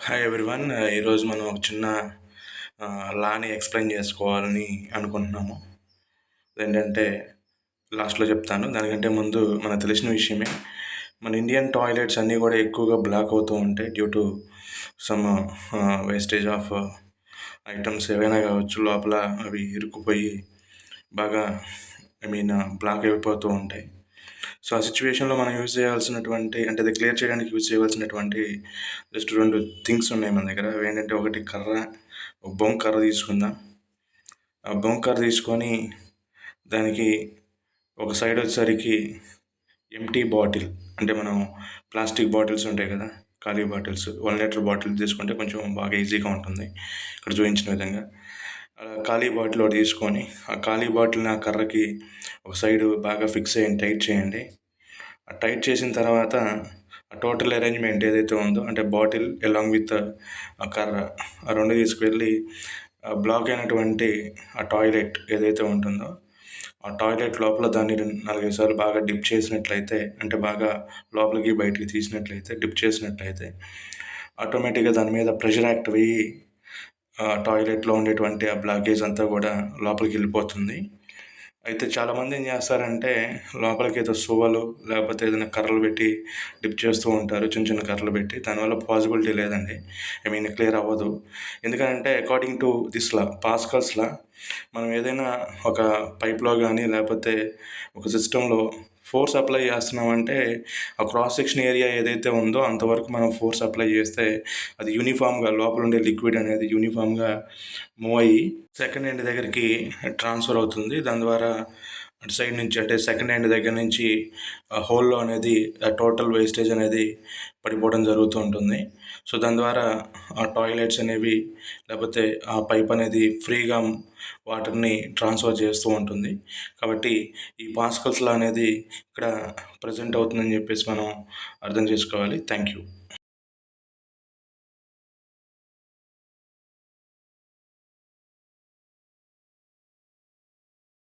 Hi everyone. ఈరోజు మనం ఒక చిన్న లాని ఎక్స్ప్లెయిన్ చేసుకోవాలని అనుకుంటున్నాము. అదేంటంటే లాస్ట్లో చెప్తాను. దానికంటే ముందు మనకు తెలిసిన విషయమే. మన ఇండియన్ టాయిలెట్స్ అన్నీ కూడా ఎక్కువగా బ్లాక్ అవుతూ ఉంటాయి due to some wastage of items ఏవైనా కావచ్చు. లోపల అవి ఇరుక్కుపోయి బాగా బ్లాక్ అయిపోతూ ఉంటాయి. సో ఆ సిచ్యువేషన్లో మనం యూజ్ చేయాల్సినటువంటి అంటే అది క్లియర్ చేయడానికి యూజ్ చేయవలసినటువంటి జస్ట్ 2 థింగ్స్ ఉన్నాయి మన దగ్గర. అవి ఏంటంటే ఒకటి కర్ర, ఒక బొంగు కర్ర తీసుకుందాం. ఆ బొంగు కర్ర తీసుకొని దానికి ఒక సైడ్ వచ్చేసరికి ఎంప్టీ బాటిల్, అంటే మనం ప్లాస్టిక్ బాటిల్స్ ఉంటాయి కదా, ఖాళీ బాటిల్స్, 1 లీటర్ బాటిల్ తీసుకుంటే కొంచెం బాగా ఈజీగా ఉంటుంది ఇక్కడ చూపించిన విధంగా. ఖాళీ బాటిల్ ఒకటి తీసుకొని ఆ ఖాళీ బాటిల్ని ఆ కర్రకి ఒక సైడు బాగా ఫిక్స్ అయ్యి టైట్ చేయండి. ఆ టైట్ చేసిన తర్వాత ఆ టోటల్ అరేంజ్మెంట్ ఏదైతే ఉందో, అంటే బాటిల్ అలాంగ్ విత్ ఆ కర్ర, ఆ 2 తీసుకువెళ్ళి బ్లాక్ అయినటువంటి ఆ టాయిలెట్ ఏదైతే ఉంటుందో ఆ టాయిలెట్ లోపల దాన్ని 4-5 సార్లు బాగా డిప్ చేసినట్లయితే, అంటే బాగా లోపలికి బయటికి తీసినట్లయితే, డిప్ చేసినట్లయితే ఆటోమేటిక్గా దాని మీద ప్రెషర్ యాక్ట్ అయ్యి టాయిలెట్లో ఉండేటువంటి ఆ బ్లాకేజ్ అంతా కూడా లోపలికి వెళ్ళిపోతుంది. అయితే చాలామంది ఏం చేస్తారంటే లోపలికి ఏదో సువ్వలు లేకపోతే ఏదైనా కర్రలు పెట్టి డిప్ చేస్తూ ఉంటారు, చిన్న చిన్న కర్రలు పెట్టి. దానివల్ల పాసిబిలిటీ లేదండి, క్లియర్ అవ్వదు. ఎందుకంటే according to this law, Pascal's law, మనం ఏదైనా ఒక పైప్లో కానీ లేకపోతే ఒక సిస్టంలో ఫోర్స్ అప్లై చేస్తున్నామంటే ఆ క్రాస్ సెక్షన్ ఏరియా ఏదైతే ఉందో అంతవరకు మనం ఫోర్స్ అప్లై చేస్తే అది యూనిఫామ్గా లోపల ఉండే లిక్విడ్ అనేది యూనిఫామ్గా మూవ్ అయ్యి సెకండ్ హ్యాండ్ దగ్గరికి ట్రాన్స్ఫర్ అవుతుంది. దాని ద్వారా అటు సైడ్ నుంచి, అంటే సెకండ్ హ్యాండ్ దగ్గర నుంచి హోల్లో అనేది టోటల్ వేస్టేజ్ అనేది పడిపోవడం జరుగుతూ ఉంటుంది. సో దాని ద్వారా ఆ టాయిలెట్స్ అనేవి లేకపోతే ఆ పైప్ అనేది ఫ్రీగా వాటర్ని ట్రాన్స్ఫర్ చేస్తూ ఉంటుంది. కాబట్టి ఈ పాస్కల్స్ లా అనేది ఇక్కడ ప్రజెంట్ అవుతుందని చెప్పేసి మనం అర్థం చేసుకోవాలి. Thank you.